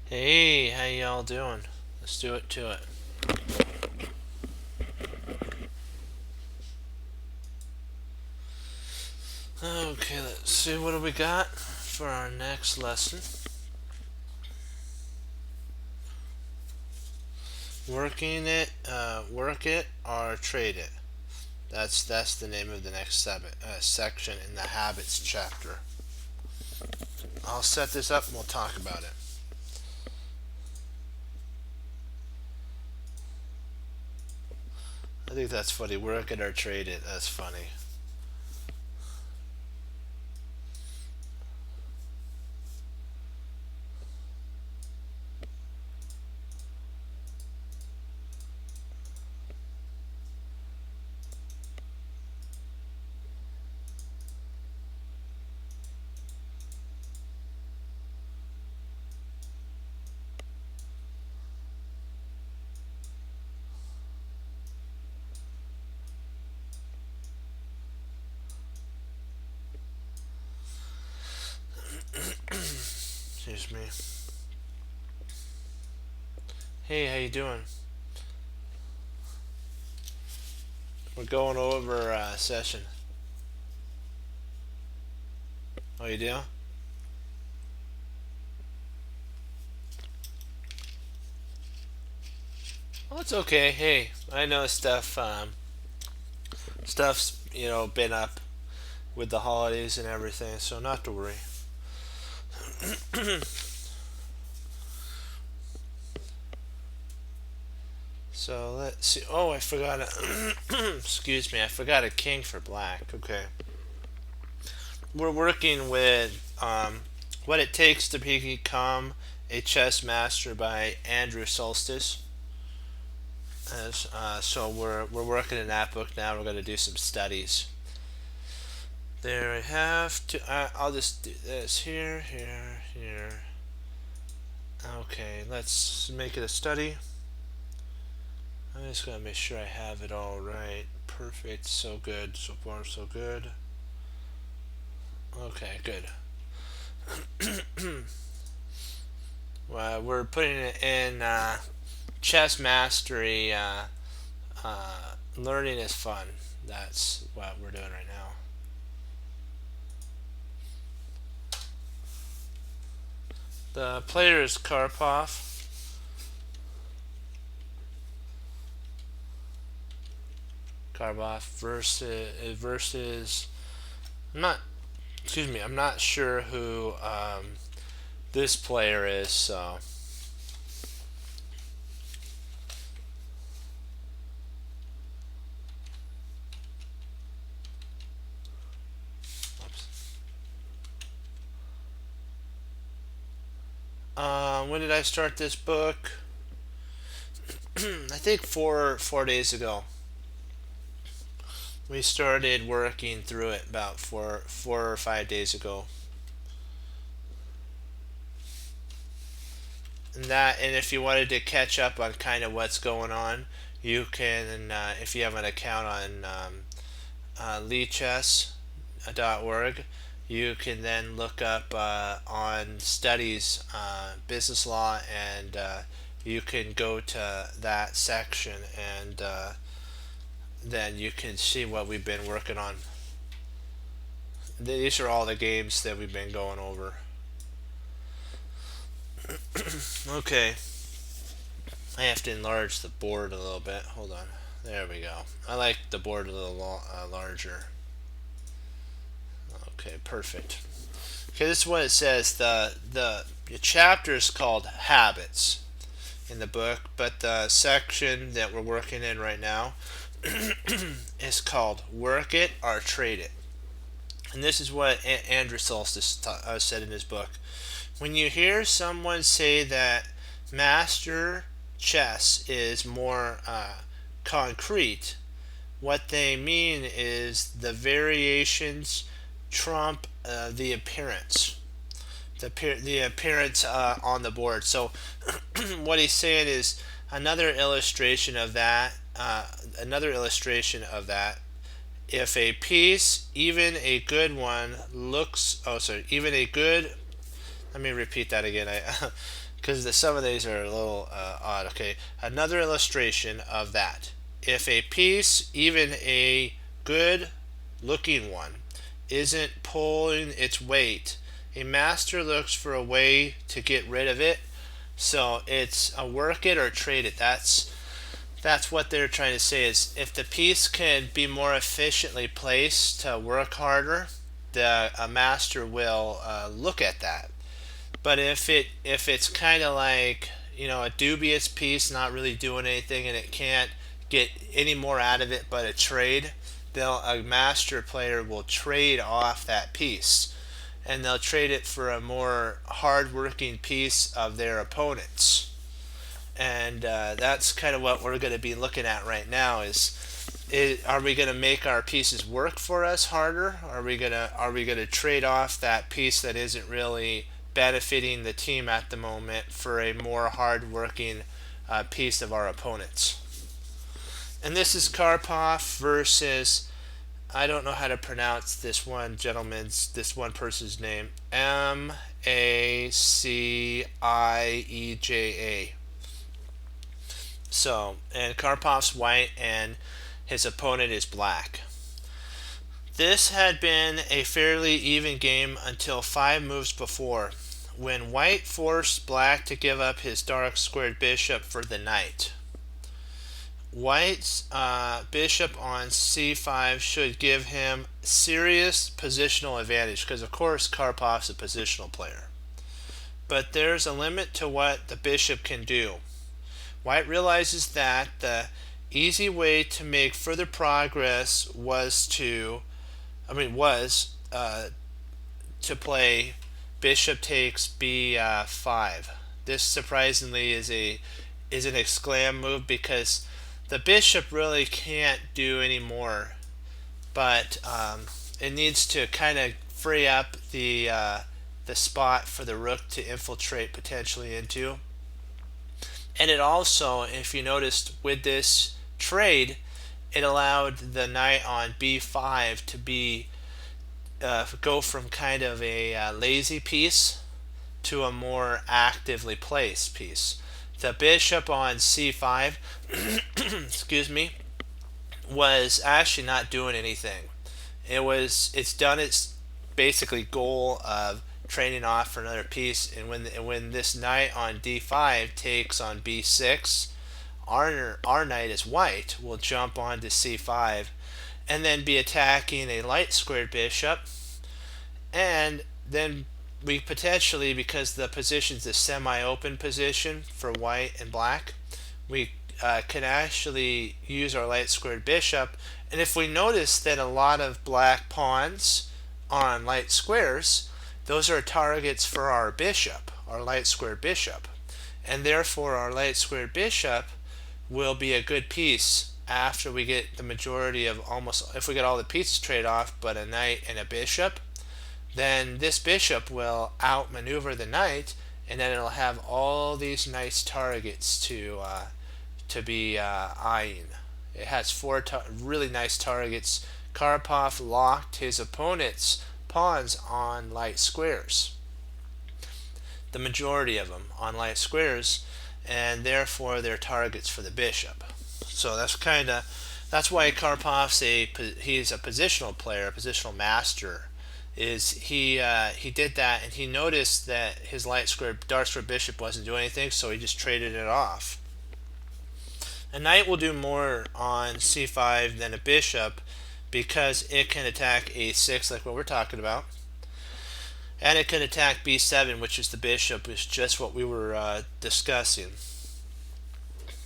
Hey, how y'all doing? Let's do it to it. Okay, let's see what do we got for our next lesson. Work it or trade it. That's the name of the next section in the habits chapter. I'll set this up and we'll talk about it. I think that's funny. Work it or trade it. That's funny. Excuse me. Hey, how you doing? We're going over session. Oh, you do? Well, it's okay. Hey, I know stuff's been up with the holidays and everything, so not to worry. So let's see. Oh, I forgot excuse me, I forgot a king for black. Okay. We're working with What It Takes to Become a Chess Master by Andrew Solstice. So we're working in that book now. We're going to do some studies. There I have to. I'll just do this here, here, here. Okay, let's make it a study. I'm just gonna make sure I have it all right. Perfect. So good. So far, so good. Okay, good. Well, we're putting it in chess mastery. Learning is fun. That's what we're doing right now. The player is Karpov. Karpov versus. I'm not. Excuse me. I'm not sure who this player is. So. When did I start this book? I think four days ago. We started working through it about four or 5 days ago. And if you wanted to catch up on kind of what's going on, you can if you have an account on leechess.org, you can then look up on studies business law, and you can go to that section, and then you can see what we've been working on. These are all the games that we've been going over. Okay, I have to enlarge the board a little bit. Hold on. There we go. I like the board a little larger. Okay, perfect. Okay, this is what it says. The chapter is called Habits in the book, but the section that we're working in right now is called Work It or Trade It. And this is what Andrew Solstice said in his book. When you hear someone say that master chess is more concrete, what they mean is the variations trump the appearance. The appearance on the board. So what he's saying is another illustration of that. If a piece, even a good one, looks. Oh, sorry. Even a good. Let me repeat that again. because some of these are a little odd. Okay, another illustration of that. If a piece, even a good looking one, isn't pulling its weight, a master looks for a way to get rid of it. So it's a work it or trade it. That's what they're trying to say, is if the piece can be more efficiently placed to work harder, a master will look at that. But if it's kind of like, a dubious piece, not really doing anything, and it can't get any more out of it but a trade, a master player will trade off that piece, and they'll trade it for a more hard-working piece of their opponents. And that's kind of what we're going to be looking at right now. Are we going to make our pieces work for us harder? Are we gonna trade off that piece that isn't really benefiting the team at the moment for a more hard-working piece of our opponents? And this is Karpov versus, I don't know how to pronounce this one person's name. Macieja. So, and Karpov's white and his opponent is black. This had been a fairly even game until 5 moves before, when white forced black to give up his dark squared bishop for the knight. White's bishop on c5 should give him serious positional advantage, because of course Karpov's a positional player. But there's a limit to what the bishop can do. White realizes that the easy way to make further progress was to play bishop takes b5. This surprisingly is an exclam move, because the bishop really can't do any more, but it needs to kind of free up the spot for the rook to infiltrate potentially into. And it also, if you noticed with this trade, it allowed the knight on b5 to go from kind of a lazy piece to a more actively placed piece. The bishop on c5 excuse me, was actually not doing anything. It's done its basically goal of trading off for another piece, and when this knight on d5 takes on b6, our knight is white will jump onto c5 and then be attacking a light squared bishop, and then we potentially, because the position's a semi-open position for white and black, we can actually use our light squared bishop. And if we notice that a lot of black pawns on light squares, those are targets for our bishop, our light squared bishop, and therefore our light squared bishop will be a good piece after we get the majority of if we get all the pieces traded off but a knight and a bishop, then this bishop will outmaneuver the knight, and then it'll have all these nice targets to be eyeing. It has 4 really nice targets. Karpov locked his opponent's pawns on light squares, the majority of them on light squares, and therefore they're targets for the bishop. So that's why Karpov's he's a positional player, a positional master. He did that, and he noticed that his dark squared bishop wasn't doing anything, so he just traded it off. A knight will do more on c5 than a bishop, because it can attack a6 like what we're talking about, and it can attack b7, which is the bishop, which is just what we were discussing.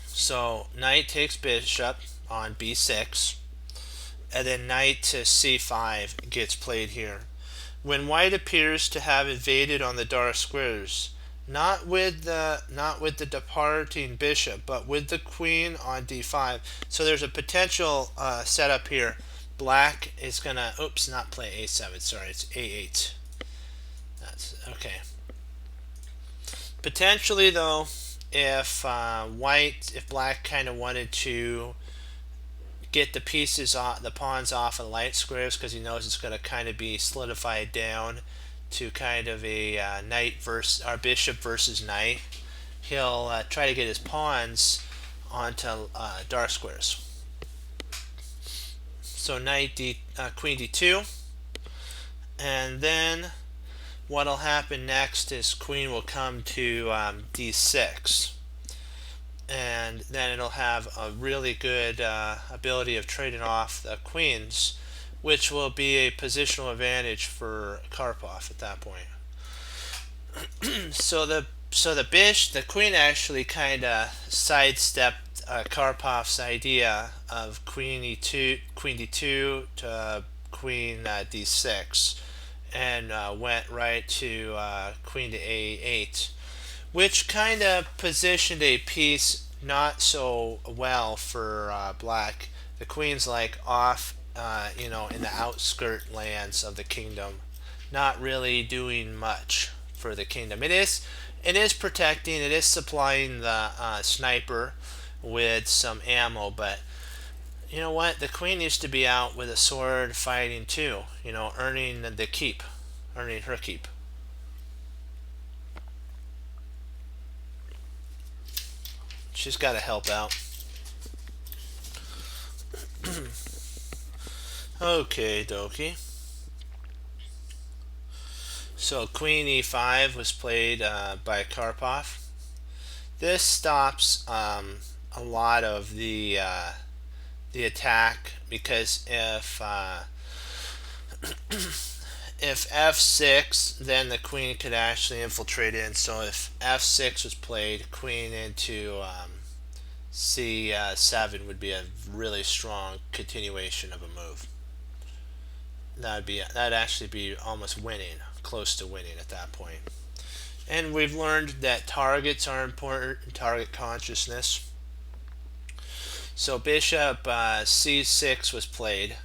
So knight takes bishop on b6, and then knight to c5 gets played here. When white appears to have invaded on the dark squares, not with the departing bishop, but with the queen on d5. So there's a potential setup here. Black is gonna not play a7. Sorry, it's a8. That's okay. Potentially though, if black kind of wanted to get the pawns off of light squares, because he knows it's going to kind of be solidified down to kind of a bishop versus knight, he'll try to get his pawns onto dark squares. So queen d2, and then what'll happen next is queen will come to d6, and then it'll have a really good ability of trading off the queens, which will be a positional advantage for Karpov at that point. So the queen actually kind of sidestepped Karpov's idea of queen d2 to queen d6, and went right to queen to a8, which kind of positioned a piece not so well for black. The queen's like off, in the outskirt lands of the kingdom, not really doing much for the kingdom. It is protecting. It is supplying the sniper with some ammo, but you know what? The queen used to be out with a sword fighting too. Earning the keep, earning her keep. She's got to help out. Okay, dokie. So queen e5 was played by Karpov. This stops a lot of the attack, because if f6, then the queen could actually infiltrate in. So if f6 was played, queen into c7 would be a really strong continuation of a move. That'd actually be almost winning, close to winning at that point. And we've learned that targets are important, target consciousness. So bishop c6 was played.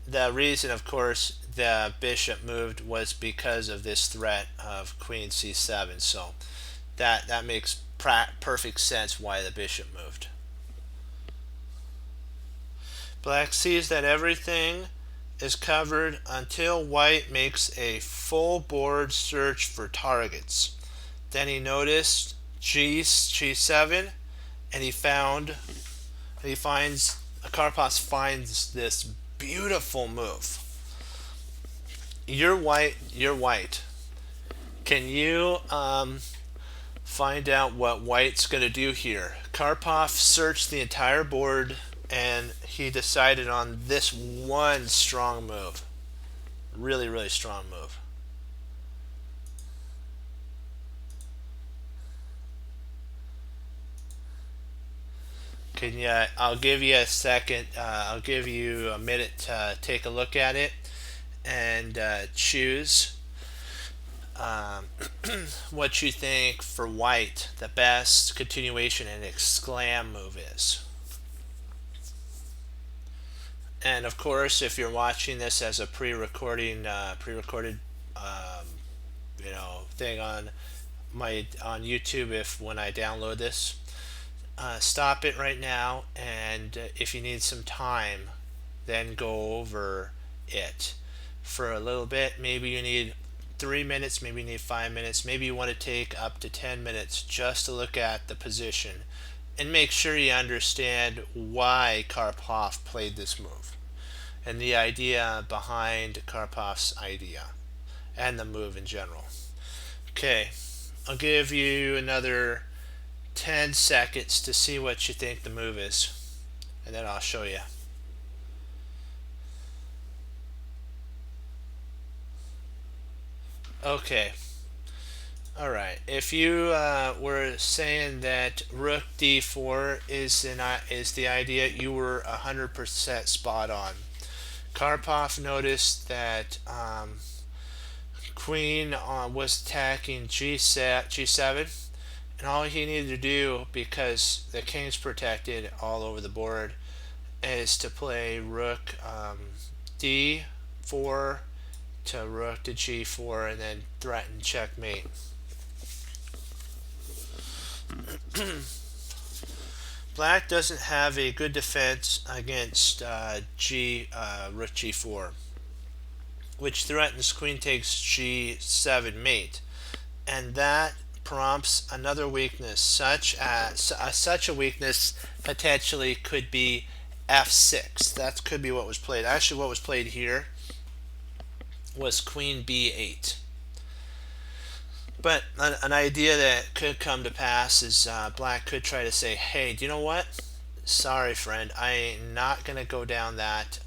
The reason, of course, the bishop moved was because of this threat of queen c7. So that makes perfect sense why the bishop moved. Black sees that everything is covered until white makes a full board search for targets. Then he noticed g7, and Karpov finds this beautiful move. You're white. Can you find out what white's going to do here? Karpov searched the entire board, and he decided on this one strong move. Really, really strong move. I'll give you a second. I'll give you a minute to take a look at it and choose what you think for white the best continuation and exclam move is. And of course, if you're watching this as a pre-recorded thing on YouTube, when I download this, stop it right now, and if you need some time, then go over it for a little bit. Maybe you need 3 minutes, maybe you need 5 minutes, maybe you want to take up to 10 minutes just to look at the position and make sure you understand why Karpov played this move and the idea behind Karpov's idea and the move in general. Okay, I'll give you another 10 seconds to see what you think the move is, and then I'll show you. Okay. Alright, if you were saying that rook d4 is the idea, you were 100% spot on. Karpov noticed that queen was attacking g7, and all he needed to do, because the king's protected all over the board, is to play rook d4 to rook to g4 and then threaten checkmate. Black doesn't have a good defense against rook g4, which threatens queen takes g7 mate. and that prompts another weakness, such a weakness potentially could be f6. That could be what was played. Actually, what was played here was queen b8. But an idea that could come to pass is black could try to say, hey, do you know what? Sorry, friend, I ain't not going to go down that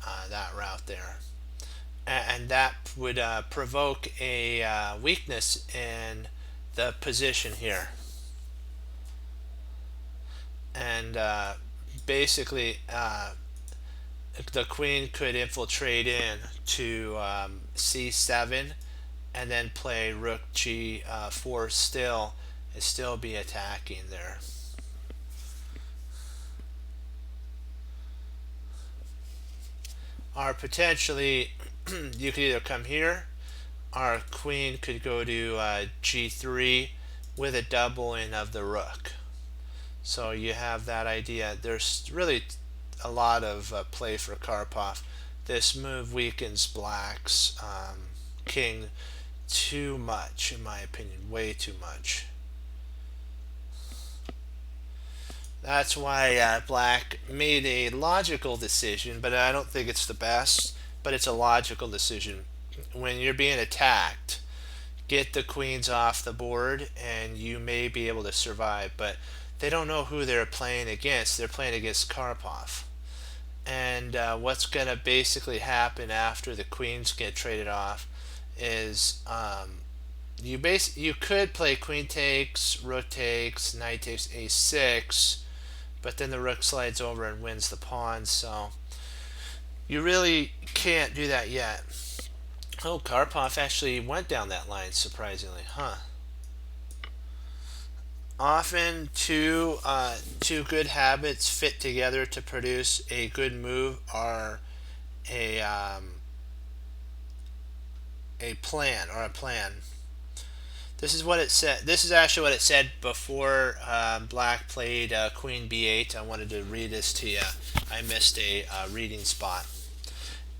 route there. And that would provoke a weakness in the position here. And basically, the queen could infiltrate in to c7 and then play rook g4 still and still be attacking there. Or potentially you could either come here, our queen could go to g3 with a doubling of the rook. So you have that idea. There's really a lot of play for Karpov. This move weakens black's king too much, in my opinion, way too much. That's why black made a logical decision, but I don't think it's the best, but it's a logical decision. When you're being attacked, get the queens off the board and you may be able to survive, but they don't know who they're playing against. They're playing against Karpov. And what's going to basically happen after the queens get traded off is you could play queen takes, rook takes, knight takes, a6, but then the rook slides over and wins the pawn, so you really can't do that yet. Oh, Karpov actually went down that line, surprisingly, huh? Often two good habits fit together to produce a good move are a plan or a plan. This is what it said. This is actually what it said before black played queen b8. I wanted to read this to you. I missed a reading spot.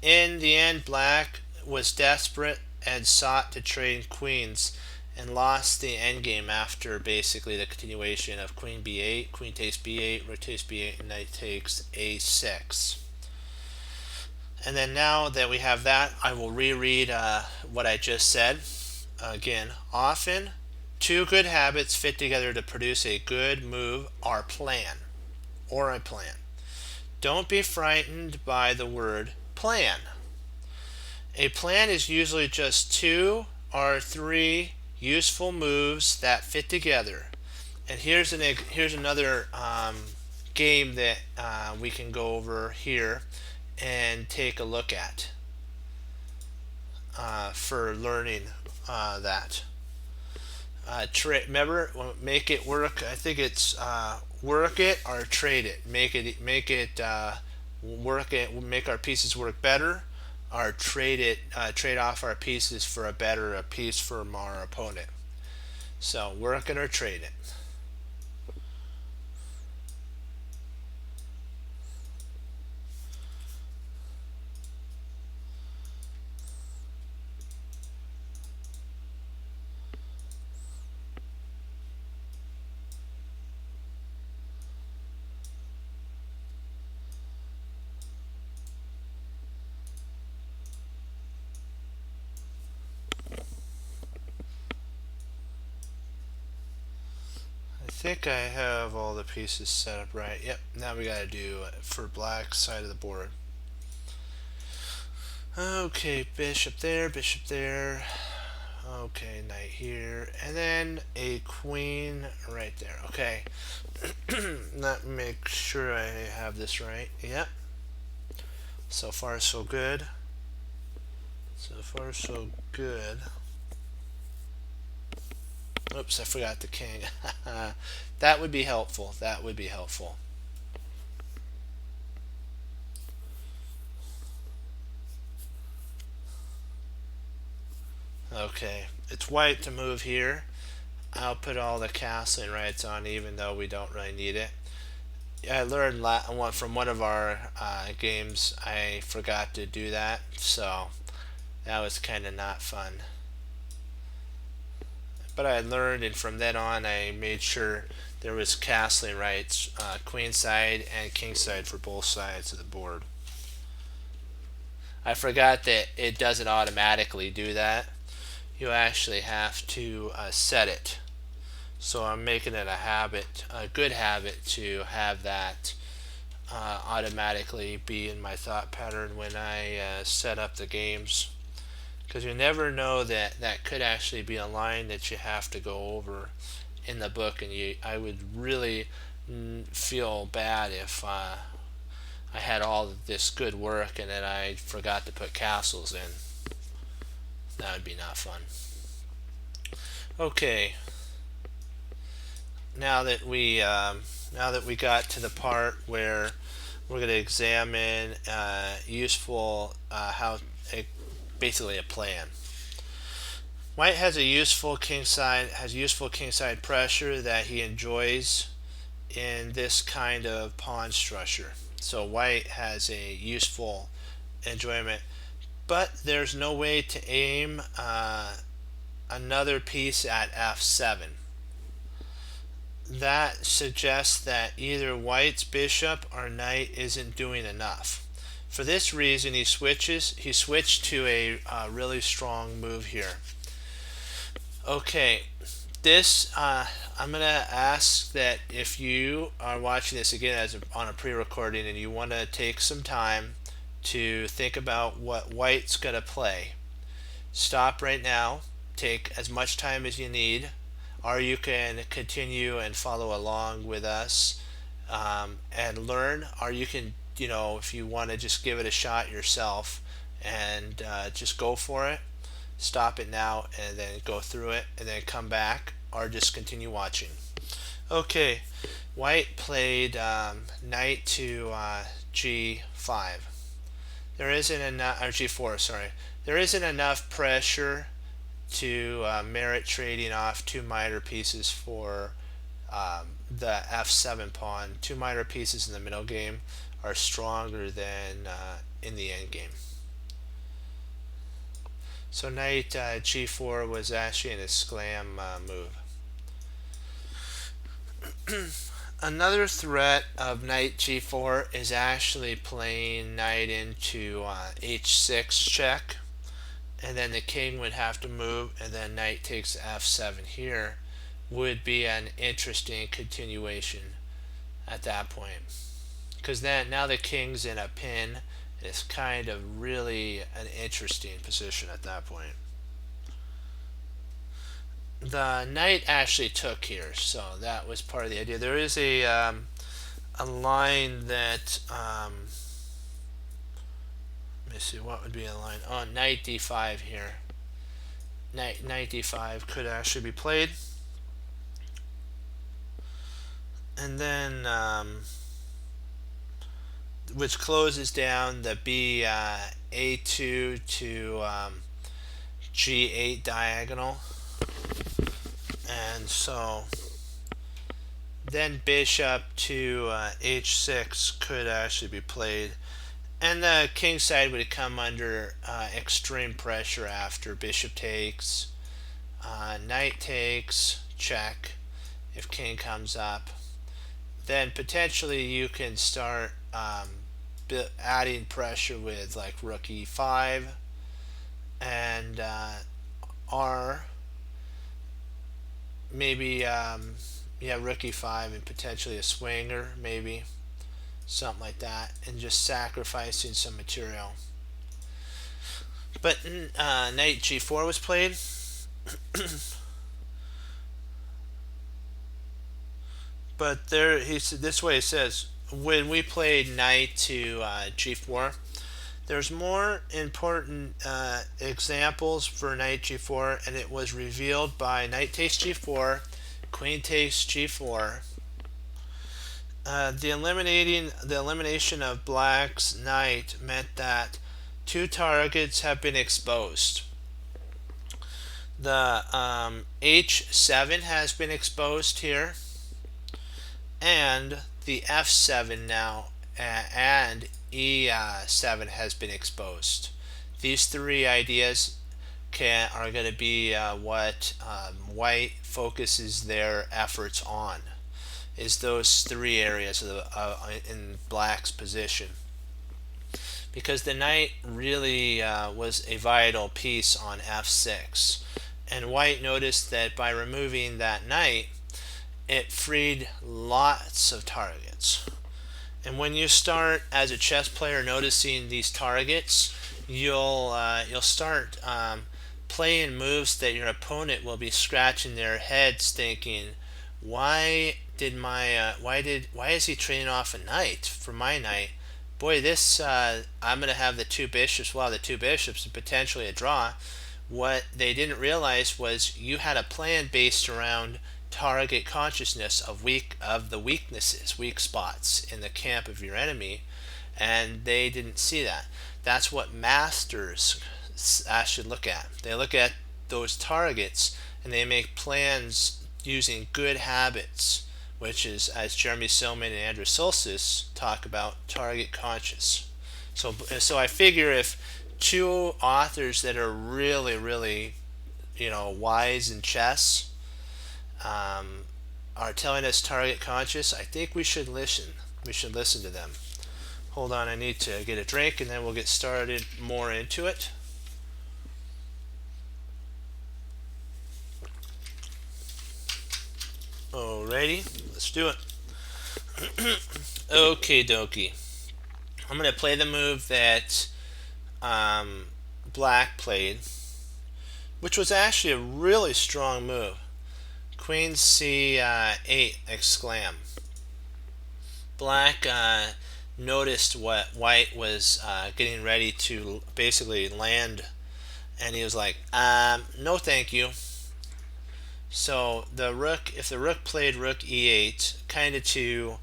In the end, black was desperate and sought to trade queens and lost the endgame after basically the continuation of queen b8, queen takes b8, rook takes b8, and knight takes a6. And then now that we have that, I will reread what I just said. Again, often two good habits fit together to produce a good move or plan. Don't be frightened by the word plan. A plan is usually just two or three useful moves that fit together. And here's another game that we can go over here and take a look at for learning that. Remember, make it work. I think it's work it or trade it. Make it work it. Make our pieces work better, or trade it. Trade off our pieces for a piece from our opponent. So work it or trade it. I think I have all the pieces set up right. Yep, now we gotta do it for black side of the board. Okay, bishop there, bishop there. Okay, knight here, and then a queen right there. Okay, let me make sure I have this right. Yep. So far, so good. So far, so good. Oops, I forgot the king. That would be helpful. That would be helpful. Okay, it's white to move here. I'll put all the castling rights on even though we don't really need it. I learned from one of our games I forgot to do that, so that was kind of not fun. but I learned, and from then on I made sure there was castling rights, queen side and king side for both sides of the board. I forgot that it doesn't automatically do that. You actually have to set it. So I'm making it a habit, a good habit, to have that automatically be in my thought pattern when I set up the games, because you never know that that could actually be a line that you have to go over in the book, and I would really feel bad if I had all this good work and then I forgot to put castles in. That would be not fun. Okay, now that we got to the part where we're going to examine useful basically a plan. White has useful kingside pressure that he enjoys in this kind of pawn structure. So white has a useful enjoyment, but there's no way to aim another piece at f7. That suggests that either white's bishop or knight isn't doing enough. For this reason, he switched to a really strong move here. Okay, this I'm gonna ask that if you are watching this again on a pre-recording and you want to take some time to think about what white's gonna play, stop right now, take as much time as you need, or you can continue and follow along with us and learn, or you can, if you want to just give it a shot yourself and just go for it. Stop it now and then go through it and then come back, or just continue watching. Okay, white played knight to g5. There isn't enough, or g4, sorry. There isn't enough pressure to merit trading off two minor pieces for the f7 pawn. Two minor pieces in the middle game are stronger than in the end game. So knight g4 was actually an exclam move. Another threat of knight g4 is actually playing knight into h6 check, and then the king would have to move, and then knight takes f7 here would be an interesting continuation at that point, because then now the king's in a pin. It's kind of really an interesting position at that point. The knight actually took here, so that was part of the idea. There is a line that let me see, what would be a line? Oh, knight d5 here. Knight d5 could actually be played, and then which closes down the a2 to g8 diagonal. And so then bishop to h6 could actually be played, and the king side would come under extreme pressure after bishop takes, knight takes, check. If king comes up, then potentially you can start adding pressure with like rook e5 and r, maybe rook e5 and potentially a swinger, maybe something like that, and just sacrificing some material. But knight g4 was played. But there, he said, this way it says, when we played knight to g4, there's more important examples for knight g4, and it was revealed by knight takes g4, queen takes g4. The elimination of black's knight meant that two targets have been exposed. The h7 has been exposed here, and the f7 now and e7 has been exposed. These three ideas look at are going to be what white focuses their efforts on, is those three areas in black's position. Because the knight really was a vital piece on f6. And white noticed that by removing that knight, it freed lots of targets. And when you start as a chess player noticing these targets, you'll start playing moves that your opponent will be scratching their heads, thinking, why is he trading off a knight for my knight? Boy, this I'm going to have the two bishops. Well, the two bishops and potentially a draw. What they didn't realize was you had a plan based around target consciousness of the weaknesses, weak spots in the camp of your enemy, and they didn't see that. That's what masters should look at. They look at those targets and they make plans using good habits, which is, as Jeremy Silman and Andrew Solsis talk about, target conscious. So I figure if two authors that are really wise in chess are telling us target conscious, I think we should listen. We should listen to them. Hold on, I need to get a drink and then we'll get started more into it. Alrighty, let's do it. Okie dokie. I'm going to play the move that black played, which was actually a really strong move. Queen c8 exclam. Black noticed what white was getting ready to basically land, and he was like, no thank you. So if the rook played rook e8, kind of to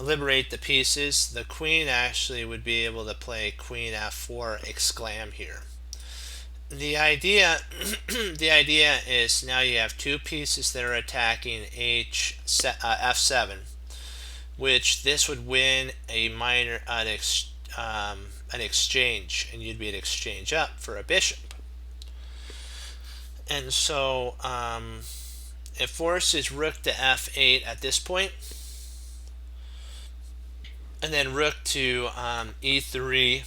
liberate the pieces, the queen actually would be able to play queen f4 exclam here. The idea is now you have two pieces that are attacking f7, which this would win an exchange, and you'd be an exchange up for a bishop. And so it forces rook to f8 at this point, and then rook to e3,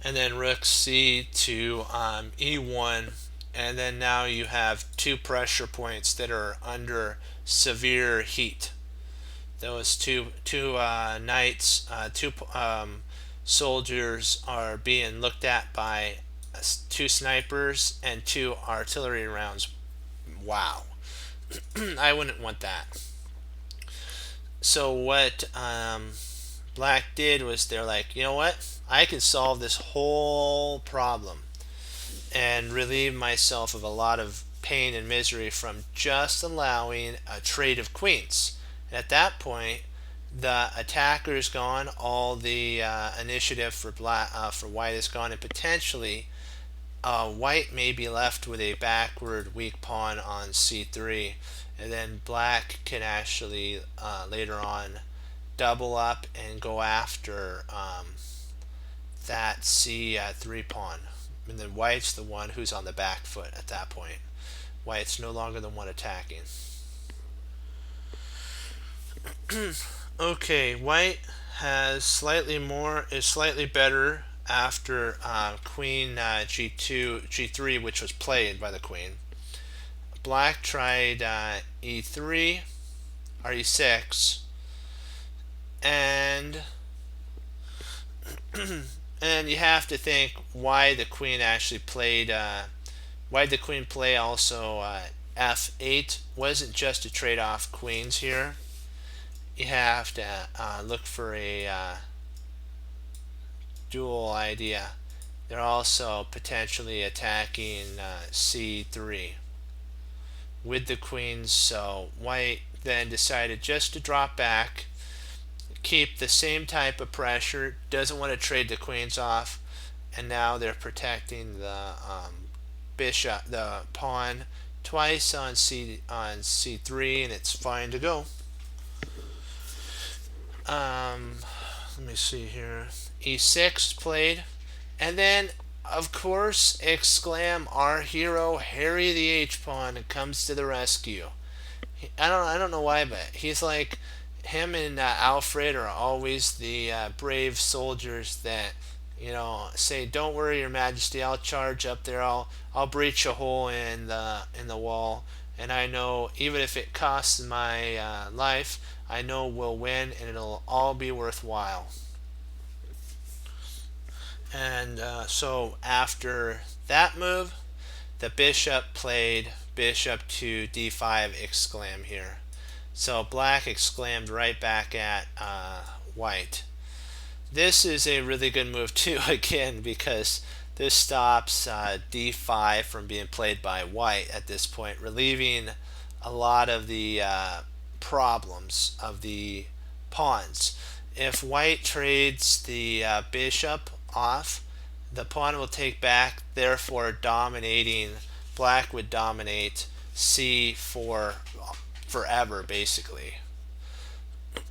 and then rook c to e1, and then now you have two pressure points that are under severe heat. Those two knights, two soldiers are being looked at by two snipers and two artillery rounds. Wow. I wouldn't want that. So what black did was they're like, you know what? I can solve this whole problem and relieve myself of a lot of pain and misery from just allowing a trade of queens. And at that point, the attacker is gone, all the initiative for white is gone, and potentially white may be left with a backward weak pawn on c3, and then black can actually later on double up and go after that c3 pawn, and then white's the one who's on the back foot at that point. White's no longer the one attacking. Okay, white is slightly better after queen g3, which was played by the queen. Black tried e3 or e6, and and you have to think why the queen actually played. Why did the queen play also f8? Wasn't just to trade off queens here. You have to look for a dual idea. They're also potentially attacking c3 with the queens, so white then decided just to drop back, keep the same type of pressure, doesn't want to trade the queens off, and now they're protecting the bishop, the pawn, twice on c3, and it's fine to go. Let me see here. e6 played, and then Of course, exclaim our hero Harry the H pawn comes to the rescue. I don't know why, but he's like him and Alfred are always the brave soldiers that say, "Don't worry, Your Majesty. I'll charge up there. I'll breach a hole in the wall, and I know even if it costs my life, I know we'll win, and it'll all be worthwhile." And so after that move, the bishop played bishop to d5 exclam here. So black exclaimed right back at white. This is a really good move too, again, because this stops d5 from being played by white at this point, relieving a lot of the problems of the pawns. If white trades the bishop off, the pawn will take back, therefore dominating. Black would dominate c4 forever, basically.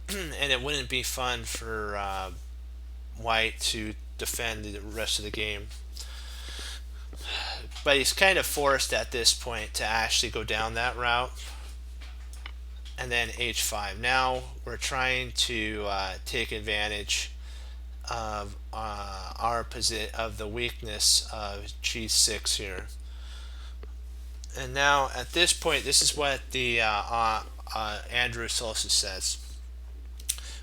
And it wouldn't be fun for white to defend the rest of the game. But he's kind of forced at this point to actually go down that route. And then h5. Now we're trying to take advantage of of the weakness of g6 here. And now at this point, this is what the Andrew Soltis says.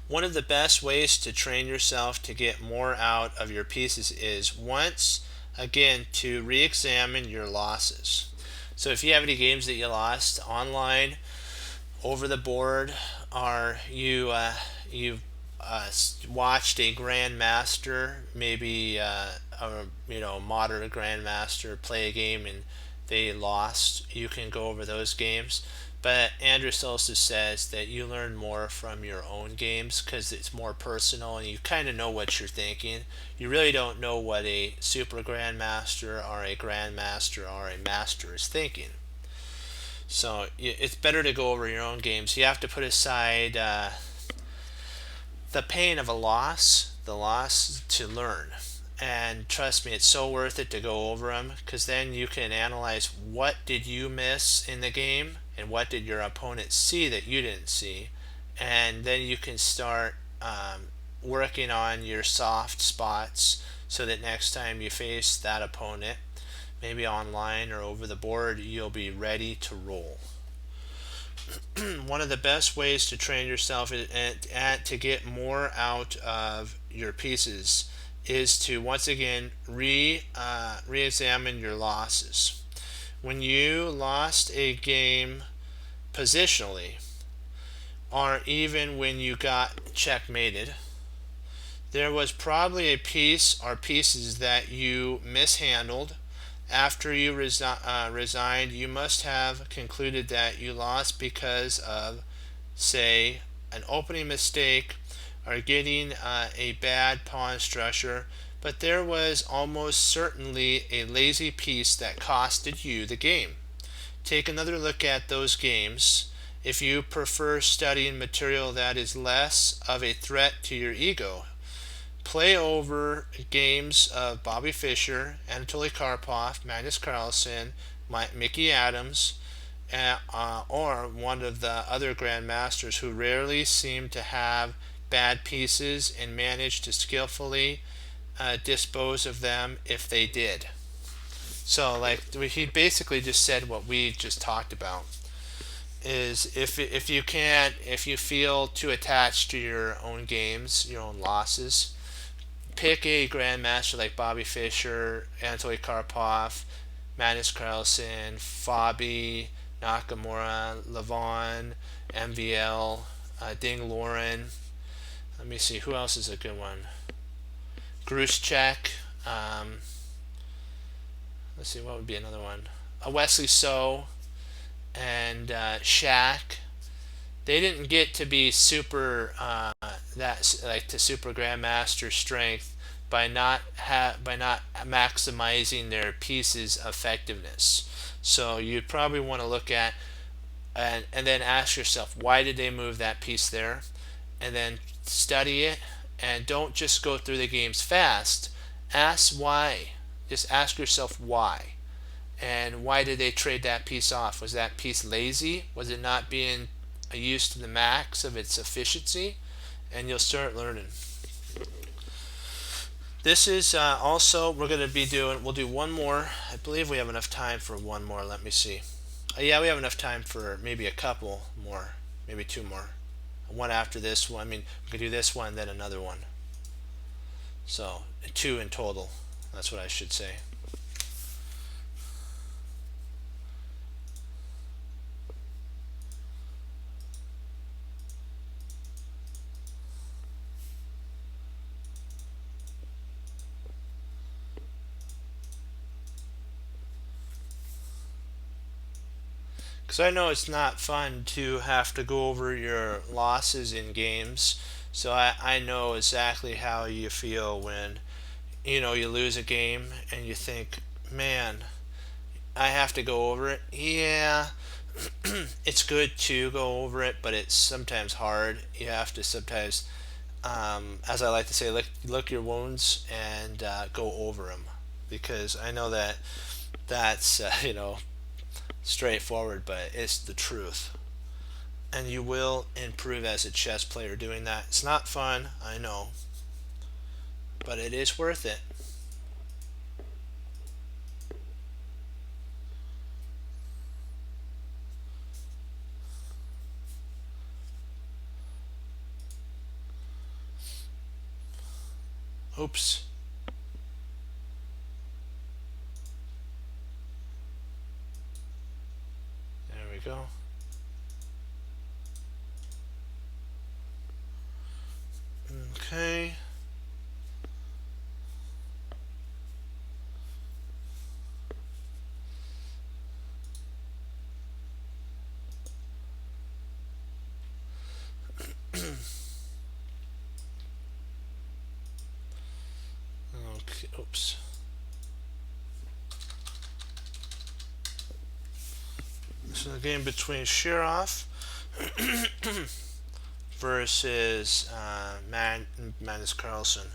One of the best ways to train yourself to get more out of your pieces is once again to re-examine your losses. So if you have any games that you lost online, over the board, or you've watched a grandmaster, maybe a modern grandmaster play a game and they lost, you can go over those games. But Andrew Soltis says that you learn more from your own games because it's more personal and you kind of know what you're thinking. You really don't know what a super grandmaster or a grandmaster or a master is thinking. So it's better to go over your own games. You have to put aside the pain of a loss, the loss to learn. And trust me, it's so worth it to go over them because then you can analyze what did you miss in the game and what did your opponent see that you didn't see. And then you can start working on your soft spots so that next time you face that opponent, maybe online or over the board, you'll be ready to roll. One of the best ways to train yourself and to get more out of your pieces is to once again re-examine your losses. When you lost a game positionally, or even when you got checkmated, there was probably a piece or pieces that you mishandled. After you resigned, you must have concluded that you lost because of, say, an opening mistake or getting a bad pawn structure, but there was almost certainly a lazy piece that costed you the game. Take another look at those games. If you prefer studying material that is less of a threat to your ego, play over games of Bobby Fischer, Anatoly Karpov, Magnus Carlsen, Mickey Adams, or one of the other grandmasters who rarely seem to have bad pieces and manage to skillfully dispose of them if they did. So like he basically just said what we just talked about is if you feel too attached to your own games, your own losses, pick a grandmaster like Bobby Fischer, Anatoly Karpov, Magnus Carlsen, Fabi, Nakamura, Levon, MVL, Ding Lauren. Let me see, who else is a good one? Gruschek. Let's see, what would be another one? Wesley So and Shaq. They didn't get to be super to super grandmaster strength by not maximizing their pieces effectiveness. So you'd probably want to look at and then ask yourself, why did they move that piece there, and then study it, and don't just go through the games fast. Ask why. Just ask yourself why. And why did they trade that piece off? Was that piece lazy? Was it not being used to the max of its efficiency? And you'll start learning. This is also, we're going to be doing, we'll do one more. I believe we have enough time for one more. Let me see. Yeah, we have enough time for maybe a couple more, maybe two more. One after this one. I mean, we could do this one, then another one. So, two in total. That's what I should say. Because I know it's not fun to have to go over your losses in games. So I know exactly how you feel when you lose a game and you think, man, I have to go over it. Yeah, it's good to go over it, but it's sometimes hard. You have to sometimes, as I like to say, look your wounds and go over them, because I know that that's straightforward, but it's the truth. And you will improve as a chess player doing that. It's not fun, I know, but it is worth it. Oops. There we go. Okay. Okay. Oops. So the game between Shirov versus Magnus Carlsen.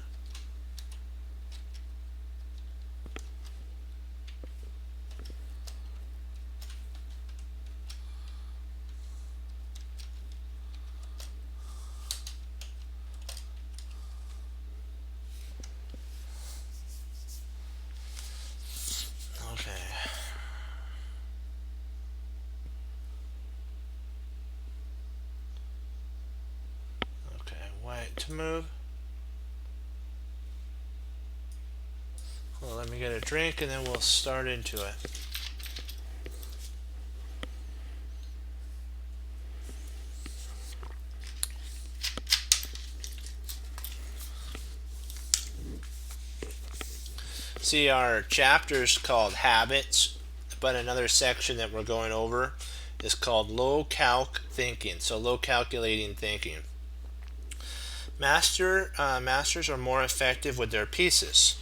Okay. Okay, white to move. Well, let me get a drink and then we'll start into it. See, our chapter's called Habits, but another section that we're going over is called Low Calc Thinking. So, low calculating thinking. Masters are more effective with their pieces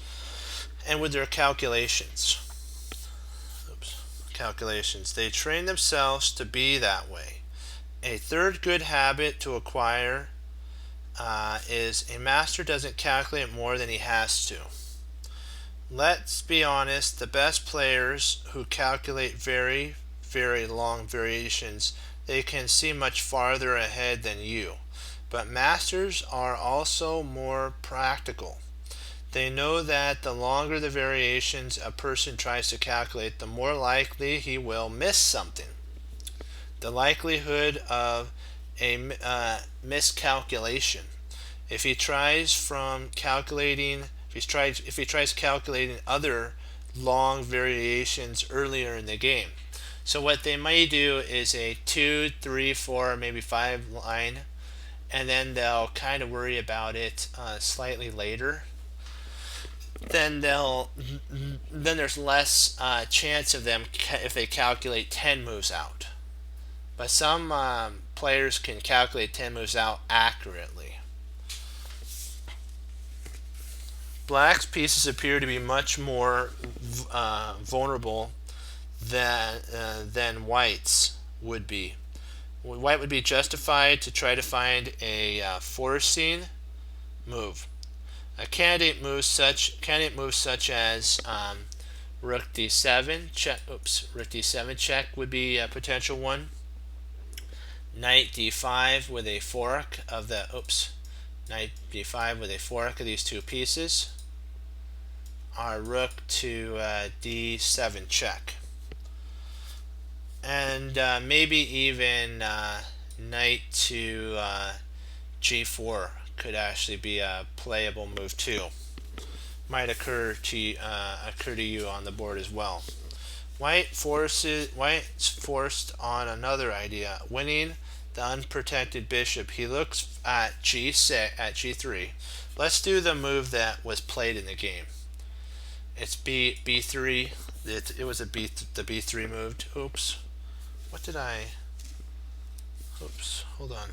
and with their calculations. Calculations. They train themselves to be that way. A third good habit to acquire is a master doesn't calculate more than he has to. Let's be honest, the best players who calculate very, very long variations, they can see much farther ahead than you. But masters are also more practical. They know that the longer the variations a person tries to calculate, the more likely he will miss something. The likelihood of a miscalculation. If he tries calculating other long variations earlier in the game. So what they may do is a 2, 3, 4, maybe 5 line, and then they'll kind of worry about it slightly later. Then there's less chance of them if they calculate 10 moves out. But some players can calculate 10 moves out accurately. Black's pieces appear to be much more vulnerable than White's would be. White would be justified to try to find a forcing move. A candidate moves such as rook d7 check. Oops, rook d7 check would be a potential one. Knight d5 with a fork of the knight d5 with a fork of these two pieces. Our rook to d7 check, and maybe even knight to g4 could actually be a playable move too. Might occur to you on the board as well. White's forced on another idea, winning the unprotected bishop. He looks at g3. Let's do the move that was played in the game. It's b3. It was the b3 move. Oops. What did I? Oops. Hold on.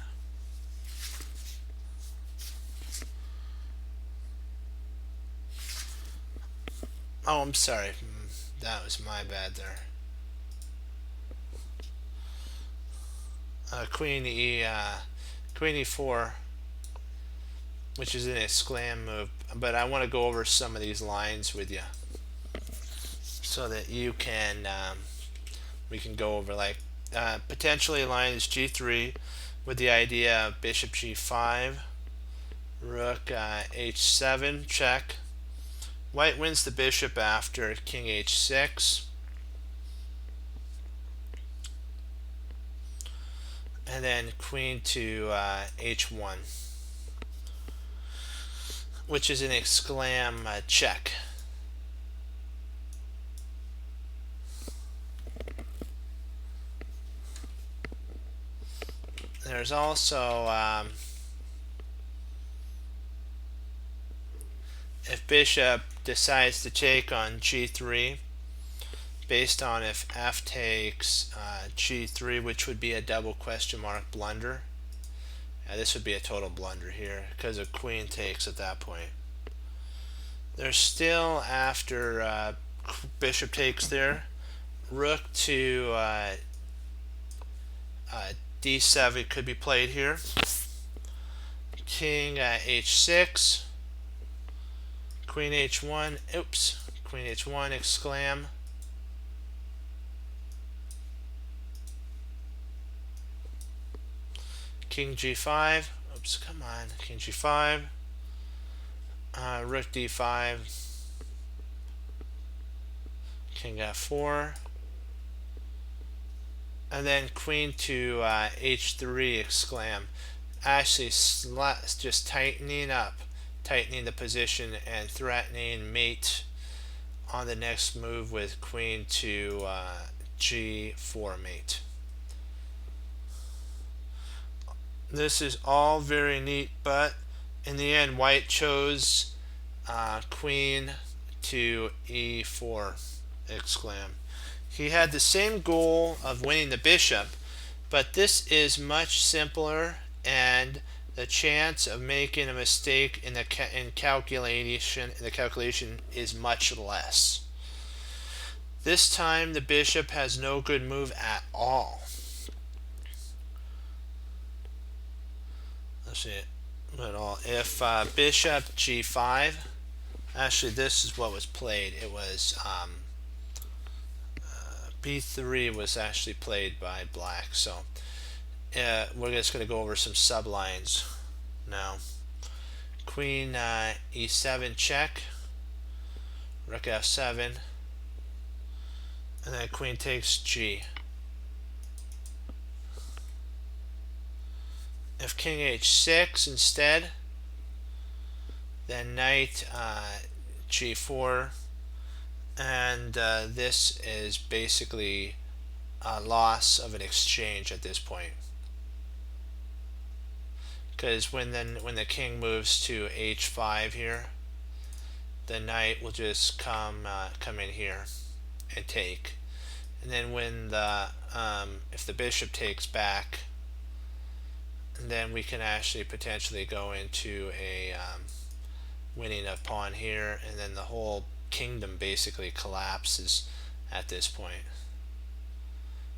Oh, I'm sorry. That was my bad there. Queen e4, which is an exclam move, but I want to go over some of these lines with you so that you can we can go over, like potentially line is g3 with the idea of bishop g5, rook h7 check. White wins the bishop after king h6, and then queen to h1, which is an exclam check. There's also if bishop decides to take on g3, based on if f takes g3, which would be a double question mark blunder. This would be a total blunder here because a queen takes at that point. There's still, after bishop takes there, rook to d7 could be played here. King h6, queen h1, queen h1 exclam. King g5, come on, king g5, rook d5, king f4, and then queen to h3 exclam. Actually just tightening the position and threatening mate on the next move with queen to g4 mate. This is all very neat, but in the end white chose queen to e4 exclam. He had the same goal of winning the bishop, but this is much simpler, and the chance of making a mistake in the calculation is much less. This time the bishop has no good move at all. Let's see it at all. If bishop g5, actually this is what was played. It was b3 was actually played by black. So we're just going to go over some sublines now. Queen e7 check, rook f7, and then queen takes g. If king h6 instead, then knight g4, and this is basically a loss of an exchange at this point, because when the king moves to h5 here, the knight will just come in here and take, and then when the if the bishop takes back, then we can actually potentially go into a winning a pawn here, and then the whole kingdom basically collapses at this point.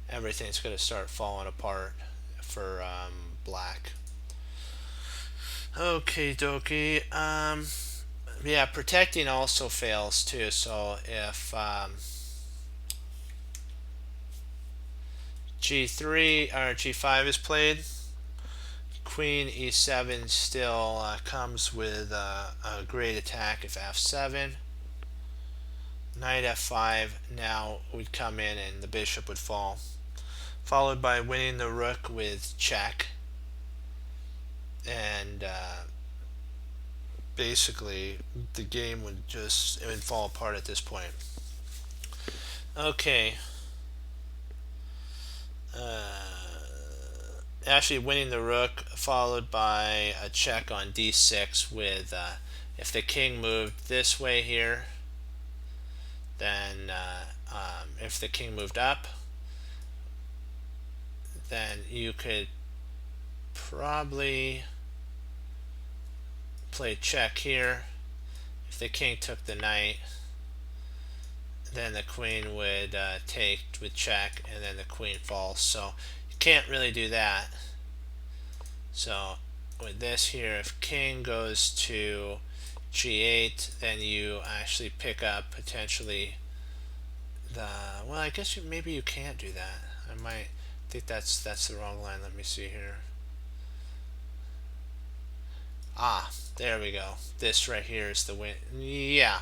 Everything's going to start falling apart for black. Okay dokie. Yeah, protecting also fails too. So if g3 or g5 is played, queen e7 still comes with a great attack. If f7, knight f5 now would come in and the bishop would fall, followed by winning the rook with check, and basically the game would just, it would fall apart at this point. Okay. Actually winning the rook followed by a check on d6 with if the king moved this way here, then if the king moved up, then you could probably play check here. If the king took the knight, then the queen would take with check, and then the queen falls. So you can't really do that. So with this here, if king goes to g8, then you actually pick up potentially the, well, I guess maybe you can't do that. I might think that's the wrong line. Let me see here. Ah, there we go. This right here is the win. Yeah,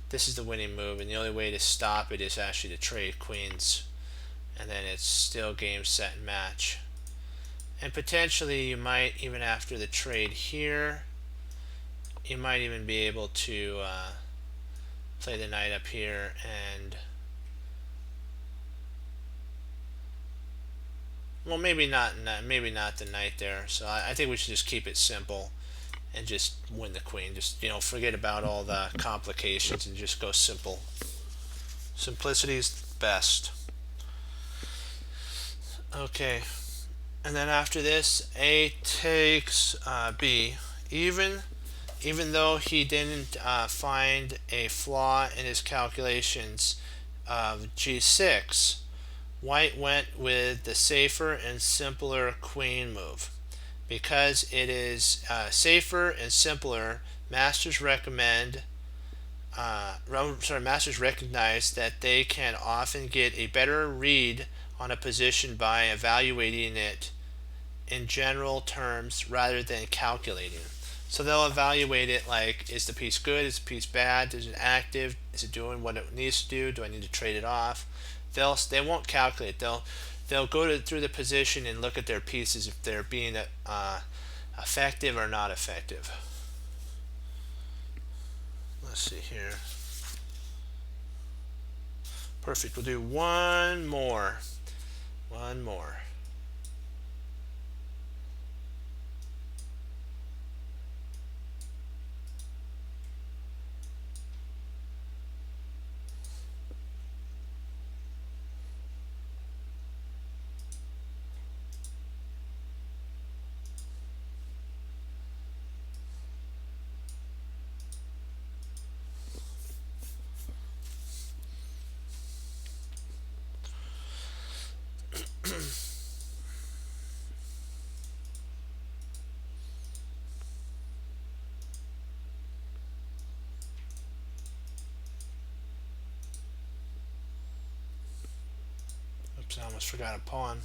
this is the winning move, and the only way to stop it is actually to trade queens, and then it's still game, set, and match. And potentially you might, even after the trade here, you might even be able to play the knight up here, and well, maybe not the knight there. So I think we should just keep it simple and just win the queen. Just, you know, forget about all the complications and just go simple. Simplicity is best. Okay, and then after this, A takes B. Even though he didn't find a flaw in his calculations of g6, white went with the safer and simpler queen move. Because it is safer and simpler, masters masters recognize that they can often get a better read on a position by evaluating it in general terms rather than calculating. So they'll evaluate it like, is the piece good, is the piece bad, is it active, is it doing what it needs to do I need to trade it off? They won't calculate. They'll go through the position and look at their pieces if they're being effective or not effective. Let's see here. Perfect. We'll do one more. One more. Oops, I almost forgot a pawn.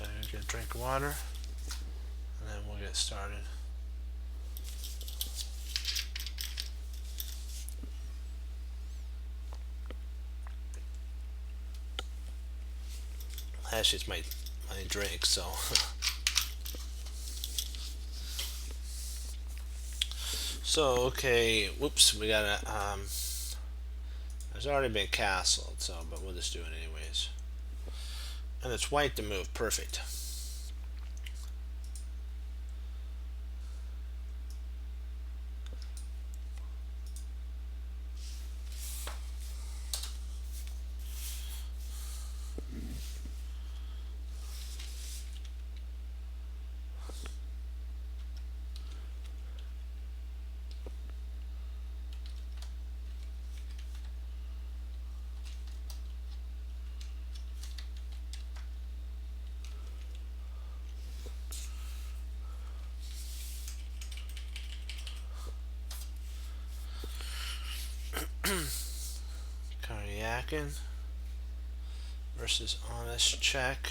Okay, get a drink of water, and then we'll get started. Actually, it's my drink, so. So, okay, whoops, we got a, it's already been castled, so, but we'll just do it anyways. And it's white to move, perfect. Karyakin versus Honest Check.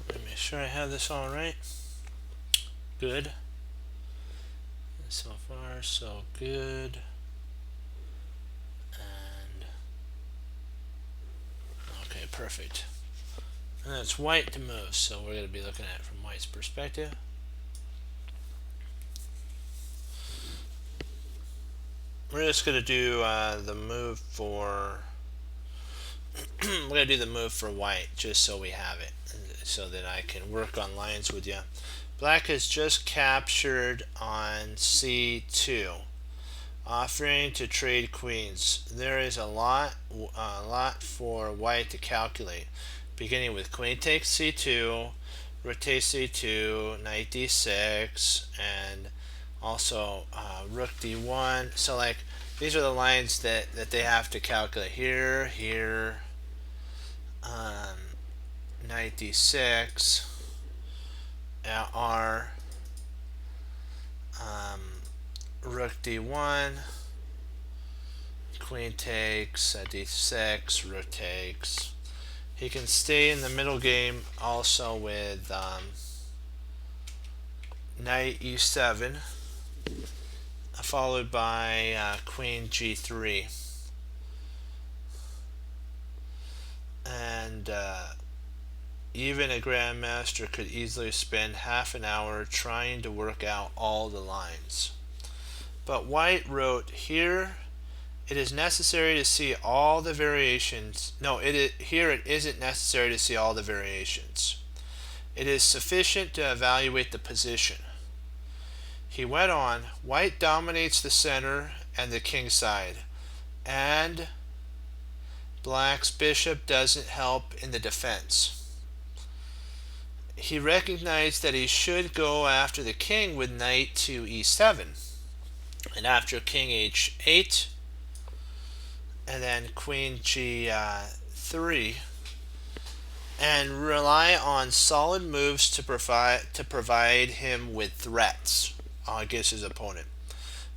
Let me make sure I have this all right. Good. So far, so good. And okay, perfect. And then it's white to move, so we're going to be looking at it from white's perspective. We're just going to do the move for we're going to do the move for white just so we have it, so that I can work on lines with you. Black has just captured on C2, offering to trade queens. There is a lot for white to calculate, beginning with queen takes C2, rook takes C2, knight D6, and also rook D1. So like these are the lines that they have to calculate. Here, knight D6, R, rook D1, queen takes, D6, rook takes. He can stay in the middle game also with knight E7, followed by queen G3. And even a grandmaster could easily spend half an hour trying to work out all the lines. But white wrote here, it is necessary to see all the variations. No, here it isn't necessary to see all the variations. It is sufficient to evaluate the position. He went on, white dominates the center and the king side, and black's bishop doesn't help in the defense. He recognized that he should go after the king with knight to e7, and after king h8, and then queen g3, and rely on solid moves to provide him with threats against his opponent.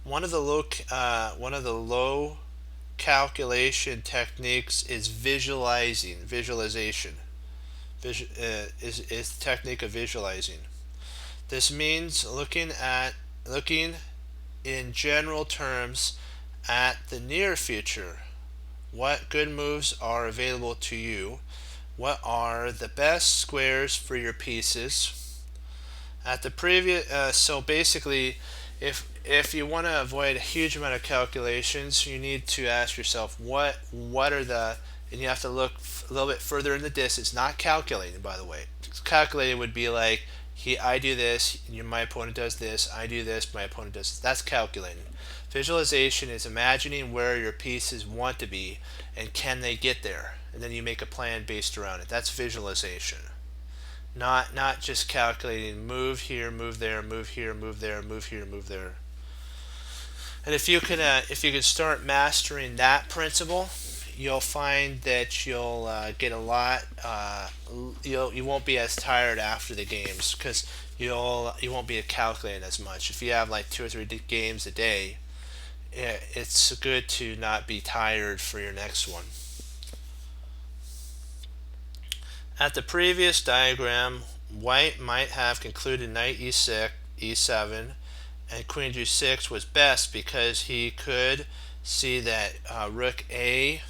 One of the low calculation techniques is visualization. Is the technique of visualizing. This means looking in general terms at the near future. What good moves are available to you? What are the best squares for your pieces? At the previous, so basically, if you want to avoid a huge amount of calculations, you need to ask yourself what are the, and you have to look a little bit further in the distance. Not calculating, by the way. Calculating would be like, I do this, my opponent does this. I do this, my opponent does this. That's calculating. Visualization is imagining where your pieces want to be and can they get there, and then you make a plan based around it. That's visualization. Not just calculating, move here, move there, move here, move there, move here, move there. And if you can start mastering that principle, you'll find that you'll get a lot. You won't be as tired after the games because you won't be calculating as much. If you have like 2 or 3 games a day, it's good to not be tired for your next one. At the previous diagram, white might have concluded knight e6, e7, and queen g6 was best because he could see that rook a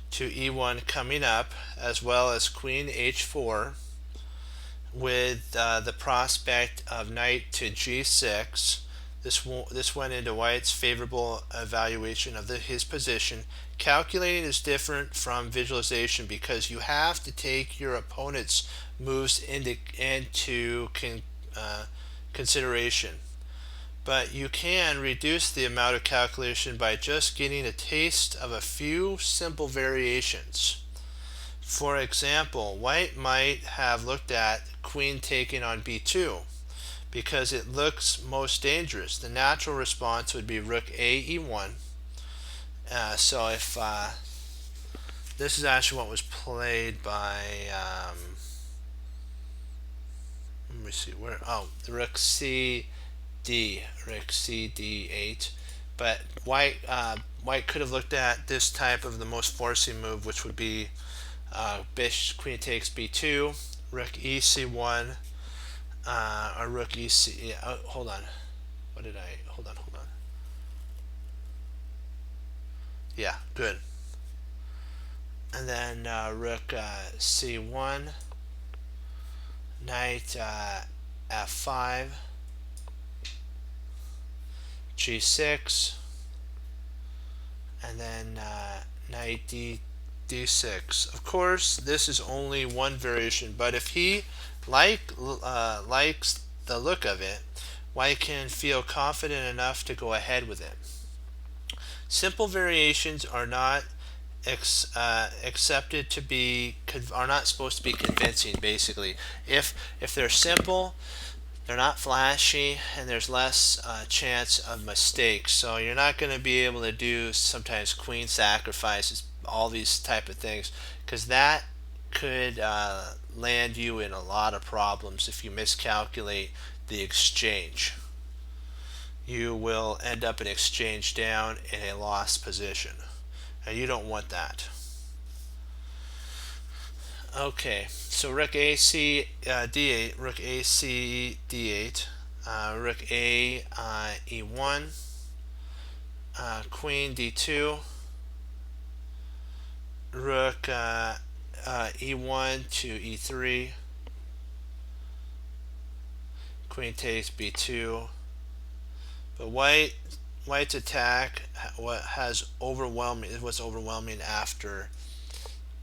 to e1 coming up, as well as queen h4, with the prospect of knight to g6. This went into white's favorable evaluation of his position. Calculating is different from visualization because you have to take your opponent's moves into consideration. but you can reduce the amount of calculation by just getting a taste of a few simple variations. For example, white might have looked at queen taking on b2 because it looks most dangerous. The natural response would be rook a e1. So if this is actually what was played by let me see where, oh, the rook c rook c d8. But white could have looked at this type of the most forcing move, which would be bishop queen takes b2, rook e c1, or rook e c. Hold on. What did I? Hold on. Yeah, good. And then rook c1, knight f5, g6, and then knight d6. Of course, this is only one variation, but if he likes the look of it, white can feel confident enough to go ahead with it. Simple variations are not accepted to be are not supposed to be convincing. Basically, if they're simple, they're not flashy, and there's less chance of mistakes. So you're not going to be able to do sometimes queen sacrifices, all these type of things, because that could land you in a lot of problems if you miscalculate the exchange. You will end up in exchange down in a lost position, and you don't want that. Okay, so rook ac d8, rook ac d8, rook a e1, queen d2, rook e1 to e3, queen takes b2. But white's attack was overwhelming after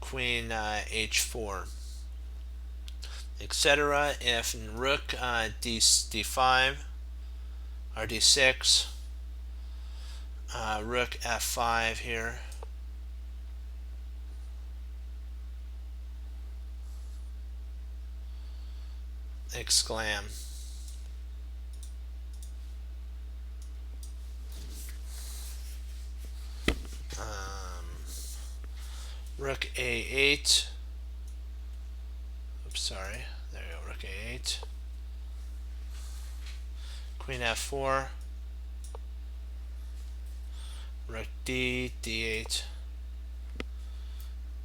queen h4, etc. If rook d5 or d6, rook f5 here, exclam. Rook a8. Oops, sorry. There you go. Rook a8. Queen f4. Rook d8.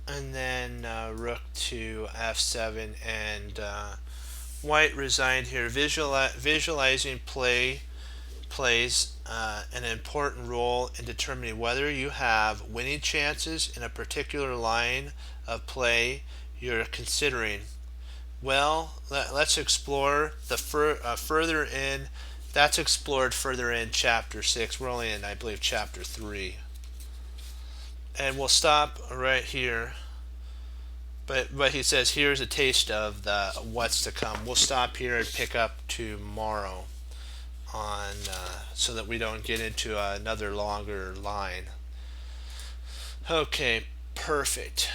And then rook to f7. And white resigned here. Visualizing plays an important role in determining whether you have winning chances in a particular line of play you're considering. Well, let's explore the further in. That's explored further in chapter 6. We're only in, I believe, chapter 3. And we'll stop right here. But he says here's a taste of the what's to come. We'll stop here and pick up tomorrow on so that we don't get into another longer line. Okay, perfect.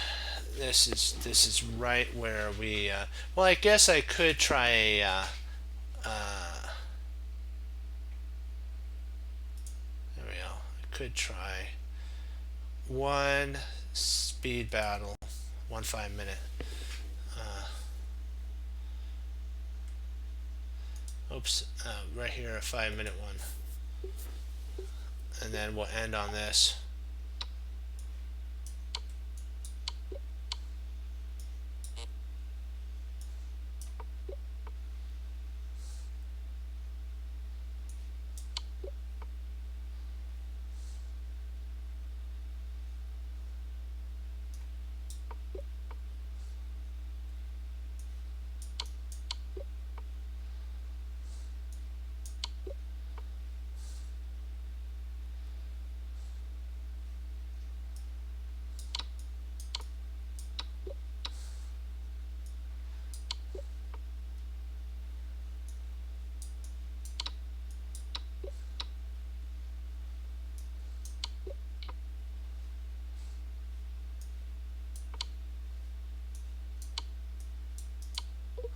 This is right where we well, I guess I could try a there we go. I could try one speed battle, 5 minute. Right here, a 5-minute one, and then we'll end on this.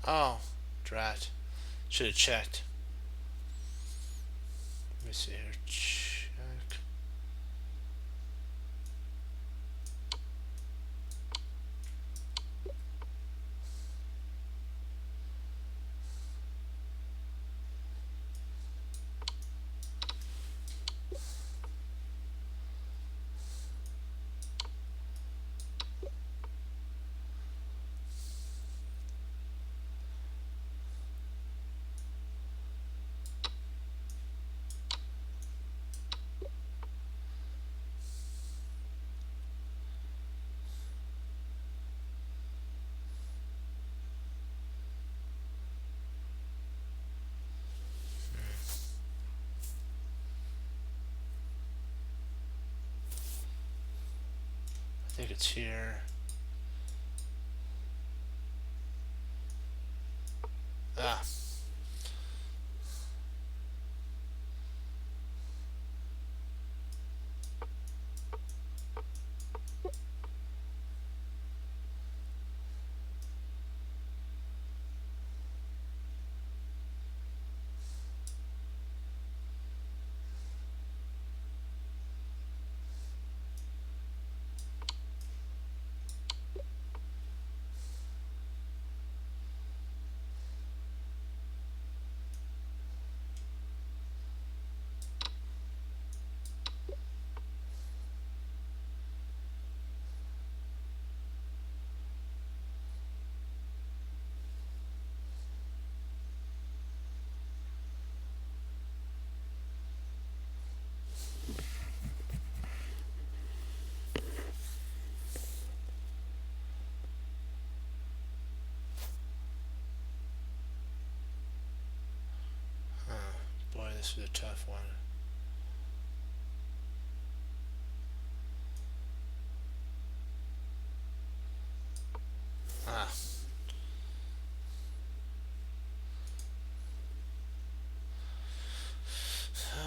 Oh, drat. Should have checked. Let me see here. Check. I think it's here. Ah. Boy, this was a tough one. Ah.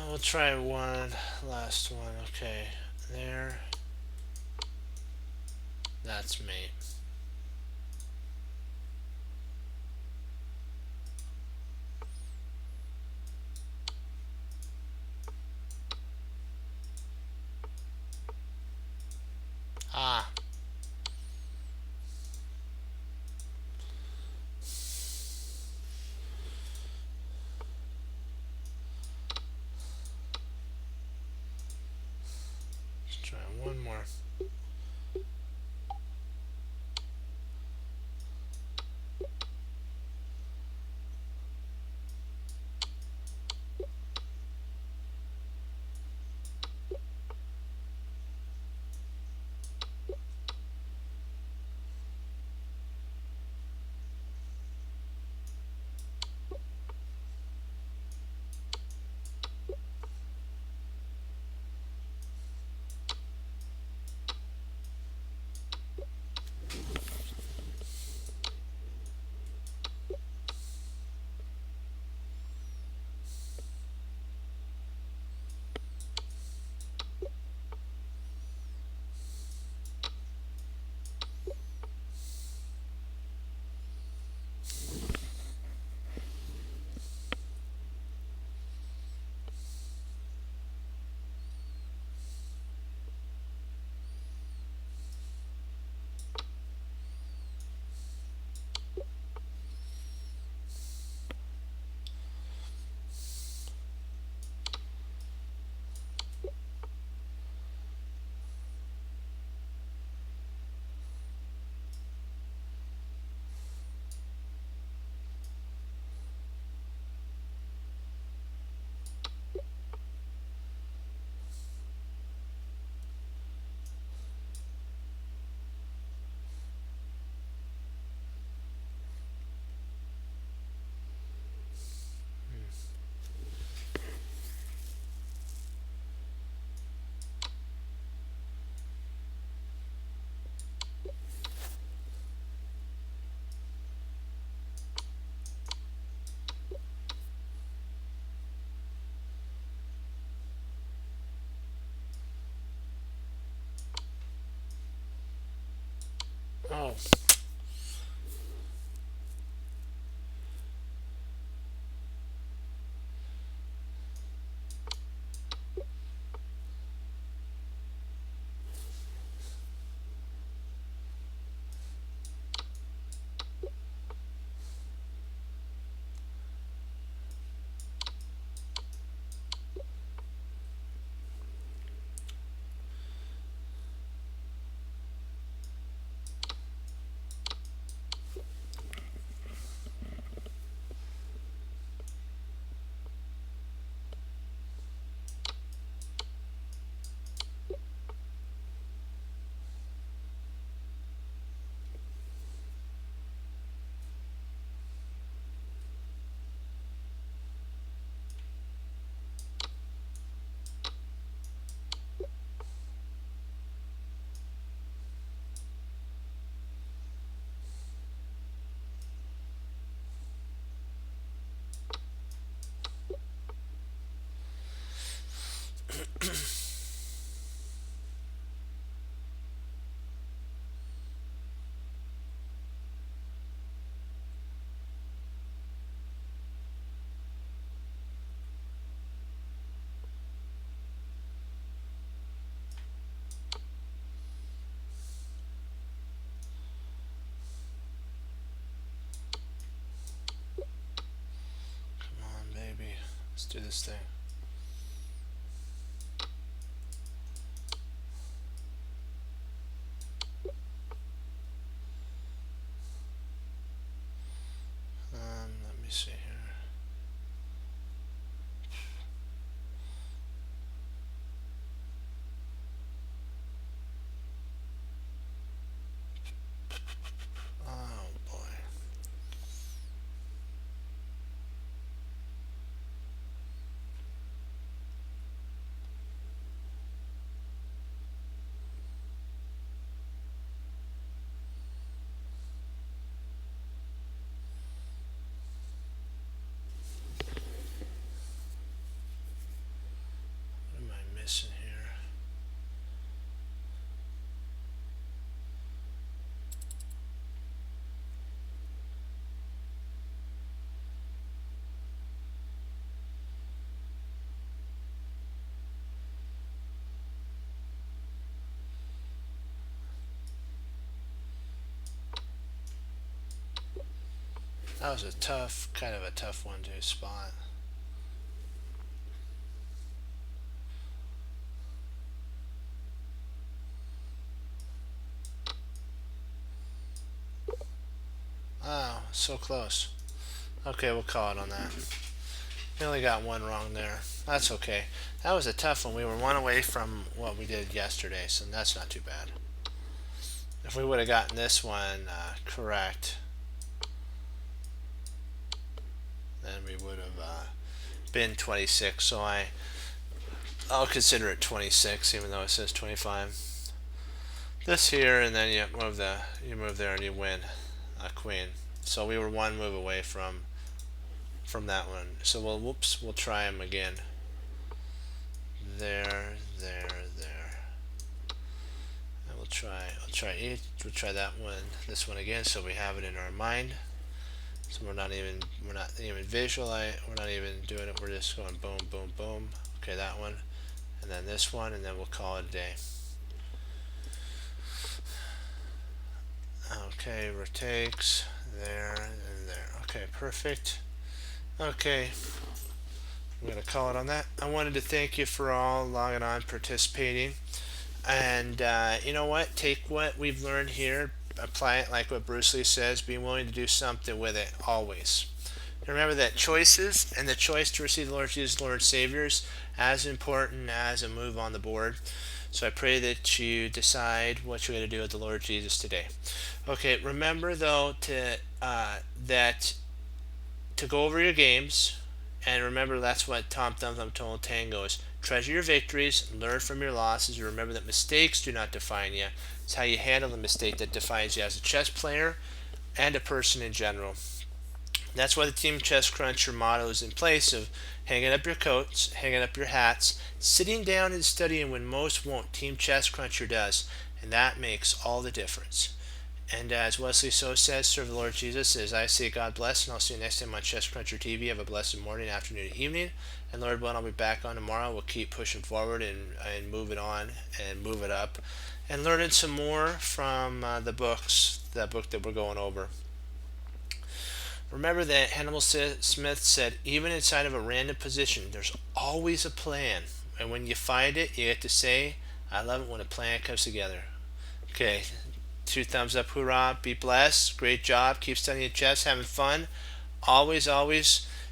We'll try one last one. Okay. There. That's me. Ah. Let's try one more. Let's do this thing. Let me see here. Oh boy. What am I missing here? That was a tough, kind of a tough one to spot. Oh, so close. Okay, we'll call it on that. We only got one wrong there. That's okay. That was a tough one. We were one away from what we did yesterday, so that's not too bad. If we would have gotten this one correct, then we would have been 26. So I'll consider it 26, even though it says 25. This here, and then you move there and you win a queen. So we were one move away from that one. So we'll try them again. There. And we'll try that one, this one again, so we have it in our mind. So we're not even visualizing, we're not even doing it, we're just going boom, boom, boom. Okay, that one, and then this one, and then we'll call it a day. Okay, rotates there and there. Okay, perfect. Okay, I'm gonna call it on that. I wanted to thank you for all logging on, participating, and you know what? Take what we've learned here, apply it like what Bruce Lee says. Be willing to do something with it always. And remember that choices and the choice to receive the Lord Jesus, Lord Savior, is as important as a move on the board. So I pray that you decide what you're going to do with the Lord Jesus today. Okay, remember though to go over your games, and remember that's what Tom Thumb Thumb told Tango is: treasure your victories, learn from your losses. You remember that mistakes do not define you. It's how you handle the mistake that defines you as a chess player and a person in general. That's why the Team Chess Cruncher motto is in place of hanging up your coats, hanging up your hats, sitting down and studying when most won't. Team Chess Cruncher does, and that makes all the difference. And as Wesley So says, serve the Lord Jesus. As I say, God bless, and I'll see you next time on Chess Cruncher TV. Have a blessed morning, afternoon, and evening. And Lord willing, I'll be back on tomorrow. We'll keep pushing forward and move it on and move it up, and learning some more from that book that we're going over. Remember that Hannibal Smith said, even inside of a random position, there's always a plan. And when you find it, you get to say, I love it when a plan comes together. Okay, 2 thumbs up, hoorah, be blessed, great job, keep studying chess, having fun. Always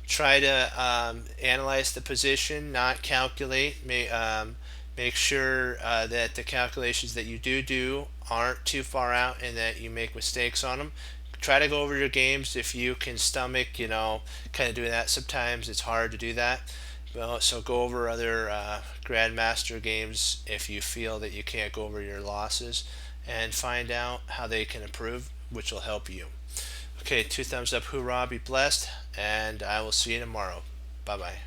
try to analyze the position, not calculate. Make sure that the calculations that you do aren't too far out and that you make mistakes on them. Try to go over your games if you can stomach, kind of doing that. Sometimes it's hard to do that. Well, so go over other Grandmaster games if you feel that you can't go over your losses, and find out how they can improve, which will help you. Okay, 2 thumbs up, hoorah, be blessed, and I will see you tomorrow. Bye-bye.